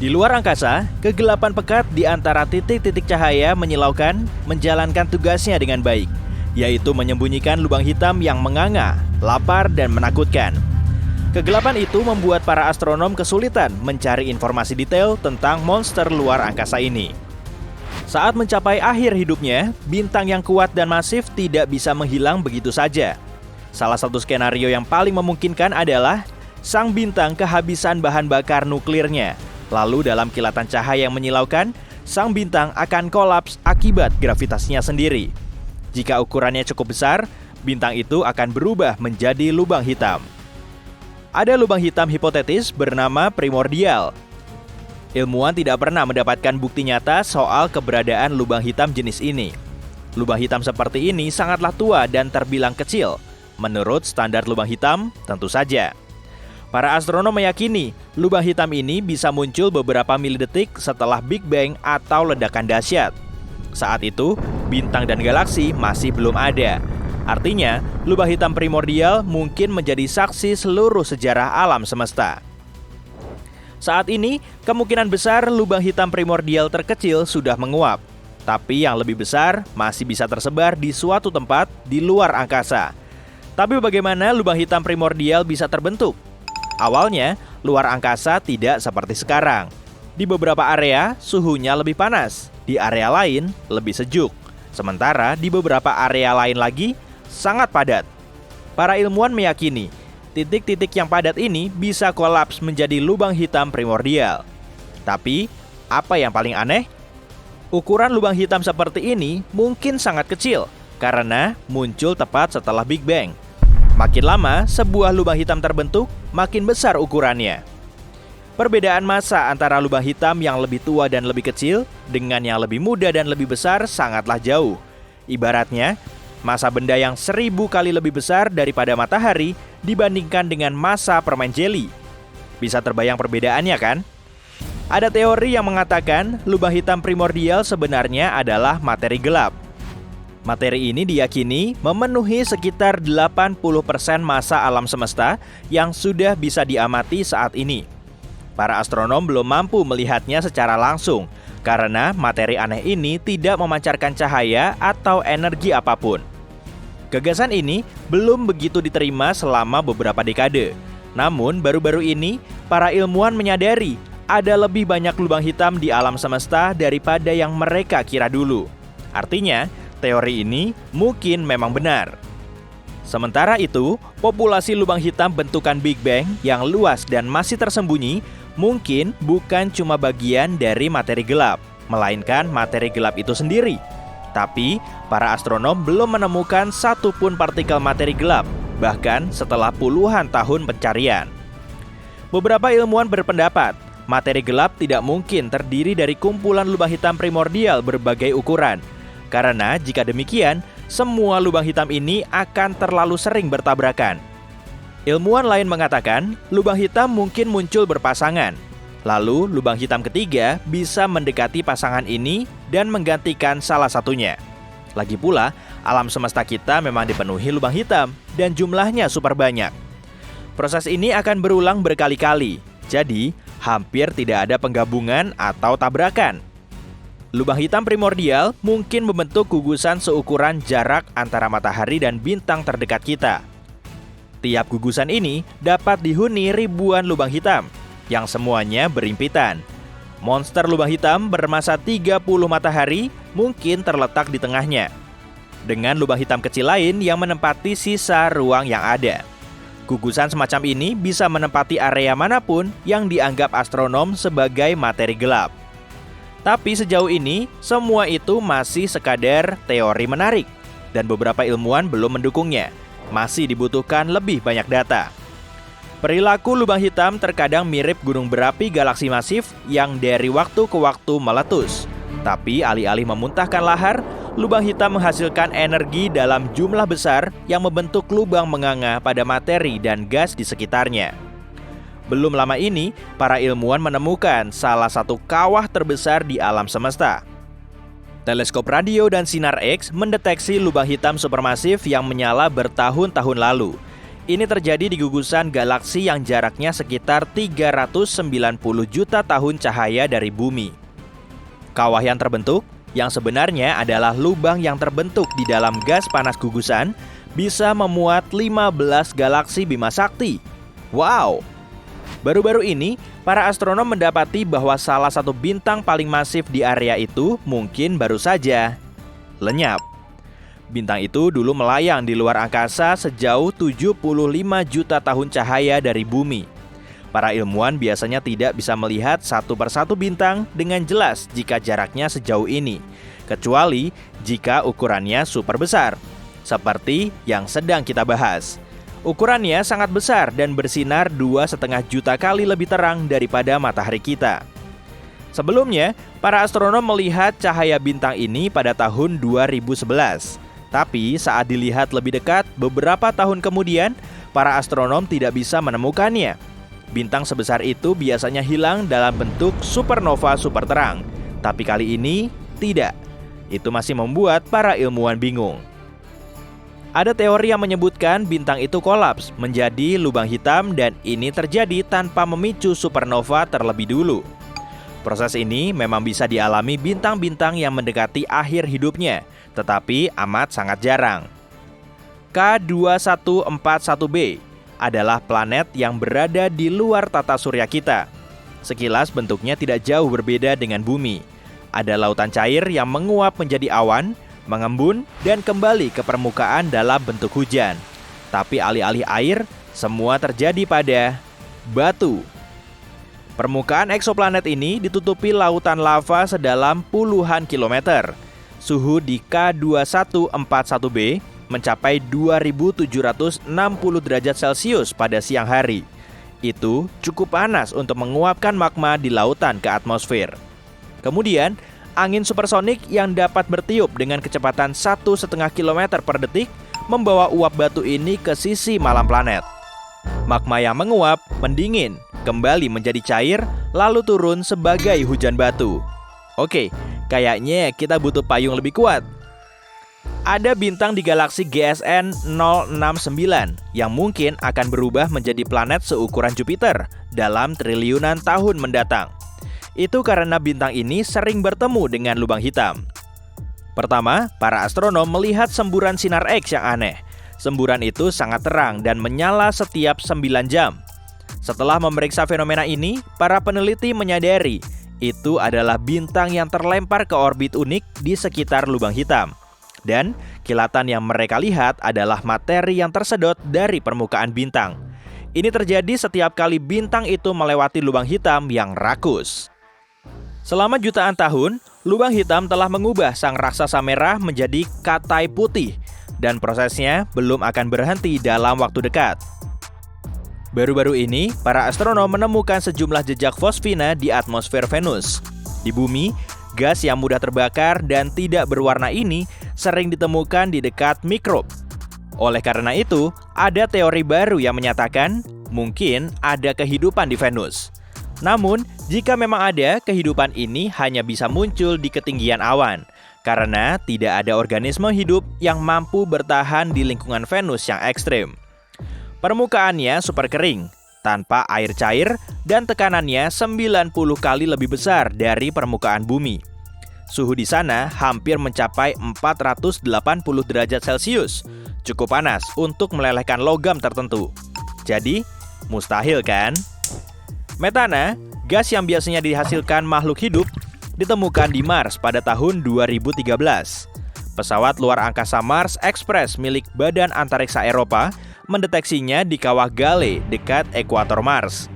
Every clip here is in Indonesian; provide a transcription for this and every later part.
Di luar angkasa, kegelapan pekat di antara titik-titik cahaya menyilaukan menjalankan tugasnya dengan baik, yaitu menyembunyikan lubang hitam yang menganga, lapar, dan menakutkan. Kegelapan itu membuat para astronom kesulitan mencari informasi detail tentang monster luar angkasa ini. Saat mencapai akhir hidupnya, bintang yang kuat dan masif tidak bisa menghilang begitu saja. Salah satu skenario yang paling memungkinkan adalah sang bintang kehabisan bahan bakar nuklirnya. Lalu dalam kilatan cahaya yang menyilaukan, sang bintang akan kolaps akibat gravitasinya sendiri. Jika ukurannya cukup besar, bintang itu akan berubah menjadi lubang hitam. Ada lubang hitam hipotetis bernama primordial. Ilmuwan tidak pernah mendapatkan bukti nyata soal keberadaan lubang hitam jenis ini. Lubang hitam seperti ini sangatlah tua dan terbilang kecil. Menurut standar lubang hitam, tentu saja. Para astronom meyakini lubang hitam ini bisa muncul beberapa milidetik setelah Big Bang atau ledakan dahsyat. Saat itu, bintang dan galaksi masih belum ada. Artinya, lubang hitam primordial mungkin menjadi saksi seluruh sejarah alam semesta. Saat ini, kemungkinan besar lubang hitam primordial terkecil sudah menguap. Tapi yang lebih besar masih bisa tersebar di suatu tempat di luar angkasa. Tapi bagaimana lubang hitam primordial bisa terbentuk? Awalnya, luar angkasa tidak seperti sekarang. Di beberapa area, suhunya lebih panas. Di area lain, lebih sejuk. Sementara di beberapa area lain lagi, sangat padat. Para ilmuwan meyakini, titik-titik yang padat ini bisa kolaps menjadi lubang hitam primordial. Tapi, apa yang paling aneh? Ukuran lubang hitam seperti ini mungkin sangat kecil, karena muncul tepat setelah Big Bang. Makin lama, sebuah lubang hitam terbentuk, makin besar ukurannya. Perbedaan massa antara lubang hitam yang lebih tua dan lebih kecil dengan yang lebih muda dan lebih besar sangatlah jauh. Ibaratnya, massa benda yang 1000 kali lebih besar daripada matahari dibandingkan dengan massa permen jeli. Bisa terbayang perbedaannya kan? Ada teori yang mengatakan lubang hitam primordial sebenarnya adalah materi gelap. Materi ini diyakini memenuhi sekitar 80% massa alam semesta yang sudah bisa diamati saat ini. Para astronom belum mampu melihatnya secara langsung karena materi aneh ini tidak memancarkan cahaya atau energi apapun. Gagasan ini belum begitu diterima selama beberapa dekade. Namun baru-baru ini para ilmuwan menyadari ada lebih banyak lubang hitam di alam semesta daripada yang mereka kira dulu. Artinya, teori ini mungkin memang benar. Sementara itu, populasi lubang hitam bentukan Big Bang yang luas dan masih tersembunyi mungkin bukan cuma bagian dari materi gelap, melainkan materi gelap itu sendiri. Tapi, para astronom belum menemukan satupun partikel materi gelap, bahkan setelah puluhan tahun pencarian. Beberapa ilmuwan berpendapat, materi gelap tidak mungkin terdiri dari kumpulan lubang hitam primordial berbagai ukuran. Karena jika demikian, semua lubang hitam ini akan terlalu sering bertabrakan. Ilmuwan lain mengatakan, lubang hitam mungkin muncul berpasangan. Lalu, lubang hitam ketiga bisa mendekati pasangan ini dan menggantikan salah satunya. Lagi pula, alam semesta kita memang dipenuhi lubang hitam dan jumlahnya super banyak. Proses ini akan berulang berkali-kali, jadi hampir tidak ada penggabungan atau tabrakan. Lubang hitam primordial mungkin membentuk gugusan seukuran jarak antara matahari dan bintang terdekat kita. Tiap gugusan ini dapat dihuni ribuan lubang hitam, yang semuanya berimpitan. Monster lubang hitam bermassa 30 matahari mungkin terletak di tengahnya, dengan lubang hitam kecil lain yang menempati sisa ruang yang ada. Gugusan semacam ini bisa menempati area manapun yang dianggap astronom sebagai materi gelap. Tapi sejauh ini, semua itu masih sekadar teori menarik, dan beberapa ilmuwan belum mendukungnya. Masih dibutuhkan lebih banyak data. Perilaku lubang hitam terkadang mirip gunung berapi galaksi masif yang dari waktu ke waktu meletus. Tapi alih-alih memuntahkan lahar, lubang hitam menghasilkan energi dalam jumlah besar yang membentuk lubang menganga pada materi dan gas di sekitarnya. Belum lama ini, para ilmuwan menemukan salah satu kawah terbesar di alam semesta. Teleskop radio dan sinar X mendeteksi lubang hitam supermasif yang menyala bertahun-tahun lalu. Ini terjadi di gugusan galaksi yang jaraknya sekitar 390 juta tahun cahaya dari bumi. Kawah yang terbentuk, yang sebenarnya adalah lubang yang terbentuk di dalam gas panas gugusan, bisa memuat 15 galaksi Bima Sakti. Wow! Baru-baru ini, para astronom mendapati bahwa salah satu bintang paling masif di area itu mungkin baru saja lenyap. Bintang itu dulu melayang di luar angkasa sejauh 75 juta tahun cahaya dari bumi. Para ilmuwan biasanya tidak bisa melihat satu persatu bintang dengan jelas jika jaraknya sejauh ini, kecuali jika ukurannya super besar, seperti yang sedang kita bahas. Ukurannya sangat besar dan bersinar 2,5 juta kali lebih terang daripada matahari kita. Sebelumnya, para astronom melihat cahaya bintang ini pada tahun 2011. Tapi saat dilihat lebih dekat beberapa tahun kemudian, para astronom tidak bisa menemukannya. Bintang sebesar itu biasanya hilang dalam bentuk supernova super terang. Tapi kali ini tidak. Itu masih membuat para ilmuwan bingung. Ada teori yang menyebutkan bintang itu kolaps menjadi lubang hitam dan ini terjadi tanpa memicu supernova terlebih dulu. Proses ini memang bisa dialami bintang-bintang yang mendekati akhir hidupnya, tetapi amat sangat jarang. K2141b adalah planet yang berada di luar tata surya kita. Sekilas bentuknya tidak jauh berbeda dengan bumi. Ada lautan cair yang menguap menjadi awan, mengembun, dan kembali ke permukaan dalam bentuk hujan. Tapi alih-alih air, semua terjadi pada batu. Permukaan eksoplanet ini ditutupi lautan lava sedalam puluhan kilometer. Suhu di K2141b mencapai 2760 derajat Celcius pada siang hari. Itu cukup panas untuk menguapkan magma di lautan ke atmosfer. Kemudian, angin supersonik yang dapat bertiup dengan kecepatan 1,5 km per detik membawa uap batu ini ke sisi malam planet. Magma yang menguap, mendingin, kembali menjadi cair, lalu turun sebagai hujan batu. Oke, kayaknya kita butuh payung lebih kuat. Ada bintang di galaksi GSN 069 yang mungkin akan berubah menjadi planet seukuran Jupiter dalam triliunan tahun mendatang. Itu karena bintang ini sering bertemu dengan lubang hitam. Pertama, para astronom melihat semburan sinar X yang aneh. Semburan itu sangat terang dan menyala setiap 9 jam. Setelah memeriksa fenomena ini, para peneliti menyadari itu adalah bintang yang terlempar ke orbit unik di sekitar lubang hitam. Dan kilatan yang mereka lihat adalah materi yang tersedot dari permukaan bintang. Ini terjadi setiap kali bintang itu melewati lubang hitam yang rakus. Selama jutaan tahun, lubang hitam telah mengubah sang raksasa merah menjadi katai putih, dan prosesnya belum akan berhenti dalam waktu dekat. Baru-baru ini, para astronom menemukan sejumlah jejak fosfina di atmosfer Venus. Di bumi, gas yang mudah terbakar dan tidak berwarna ini sering ditemukan di dekat mikrob. Oleh karena itu, ada teori baru yang menyatakan mungkin ada kehidupan di Venus. Namun, jika memang ada, kehidupan ini hanya bisa muncul di ketinggian awan, karena tidak ada organisme hidup yang mampu bertahan di lingkungan Venus yang ekstrim. Permukaannya super kering, tanpa air cair, dan tekanannya 90 kali lebih besar dari permukaan bumi. Suhu di sana hampir mencapai 480 derajat Celcius, cukup panas untuk melelehkan logam tertentu. Jadi, mustahil kan? Metana, gas yang biasanya dihasilkan makhluk hidup, ditemukan di Mars pada tahun 2013. Pesawat luar angkasa Mars Express milik Badan Antariksa Eropa mendeteksinya di kawah Gale dekat ekuator Mars.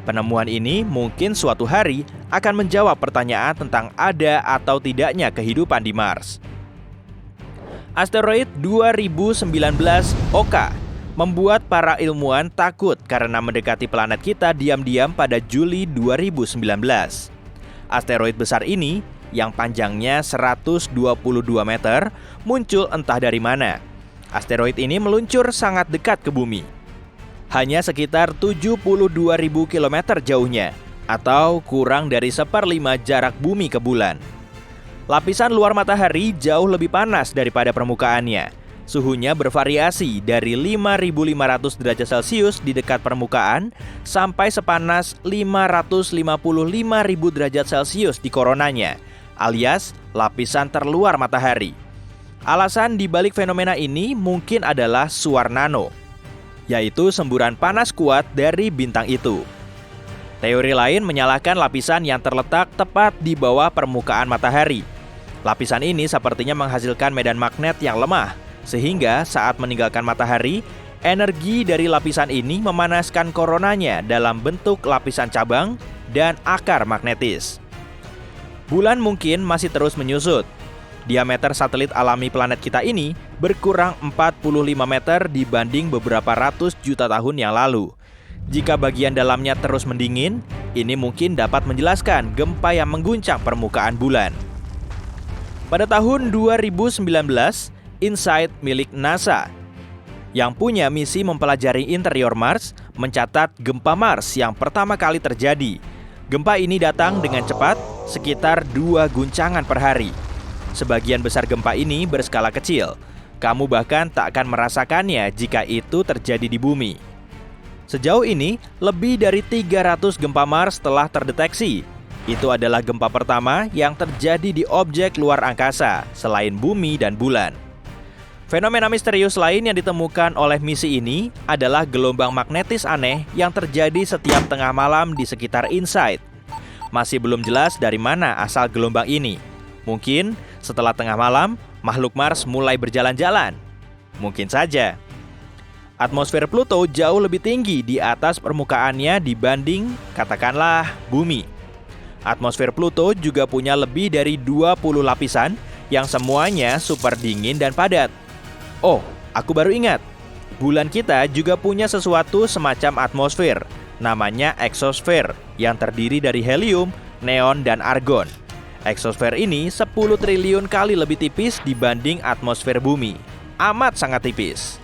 Penemuan ini mungkin suatu hari akan menjawab pertanyaan tentang ada atau tidaknya kehidupan di Mars. Asteroid 2019 Oka membuat para ilmuwan takut karena mendekati planet kita diam-diam pada Juli 2019. Asteroid besar ini, yang panjangnya 122 meter, muncul entah dari mana. Asteroid ini meluncur sangat dekat ke bumi. Hanya sekitar 72.000 km jauhnya, atau kurang dari 1/5 jarak bumi ke bulan. Lapisan luar matahari jauh lebih panas daripada permukaannya. Suhunya bervariasi dari 5.500 derajat Celcius di dekat permukaan sampai sepanas 555.000 derajat Celcius di koronanya, alias lapisan terluar matahari. Alasan dibalik fenomena ini mungkin adalah suar nano, yaitu semburan panas kuat dari bintang itu. Teori lain menyalahkan lapisan yang terletak tepat di bawah permukaan matahari. Lapisan ini sepertinya menghasilkan medan magnet yang lemah, sehingga saat meninggalkan matahari, energi dari lapisan ini memanaskan koronanya dalam bentuk lapisan cabang dan akar magnetis. Bulan mungkin masih terus menyusut. Diameter satelit alami planet kita ini berkurang 45 meter dibanding beberapa ratus juta tahun yang lalu. Jika bagian dalamnya terus mendingin, ini mungkin dapat menjelaskan gempa yang mengguncang permukaan bulan. Pada tahun 2019, InSight milik NASA yang punya misi mempelajari interior Mars mencatat gempa Mars yang pertama kali terjadi. Gempa ini datang dengan cepat, sekitar 2 guncangan per hari. Sebagian besar gempa ini berskala kecil. Kamu bahkan tak akan merasakannya jika itu terjadi di bumi. Sejauh ini, lebih dari 300 gempa Mars telah terdeteksi. Itu adalah gempa pertama yang terjadi di objek luar angkasa selain bumi dan bulan. Fenomena misterius lain yang ditemukan oleh misi ini adalah gelombang magnetis aneh yang terjadi setiap tengah malam di sekitar InSight. Masih belum jelas dari mana asal gelombang ini. Mungkin setelah tengah malam, makhluk Mars mulai berjalan-jalan. Mungkin saja. Atmosfer Pluto jauh lebih tinggi di atas permukaannya dibanding, katakanlah, bumi. Atmosfer Pluto juga punya lebih dari 20 lapisan yang semuanya super dingin dan padat. Oh, aku baru ingat. Bulan kita juga punya sesuatu semacam atmosfer, namanya eksosfer, yang terdiri dari helium, neon, dan argon. Eksosfer ini 10 triliun kali lebih tipis dibanding atmosfer bumi. Amat sangat tipis.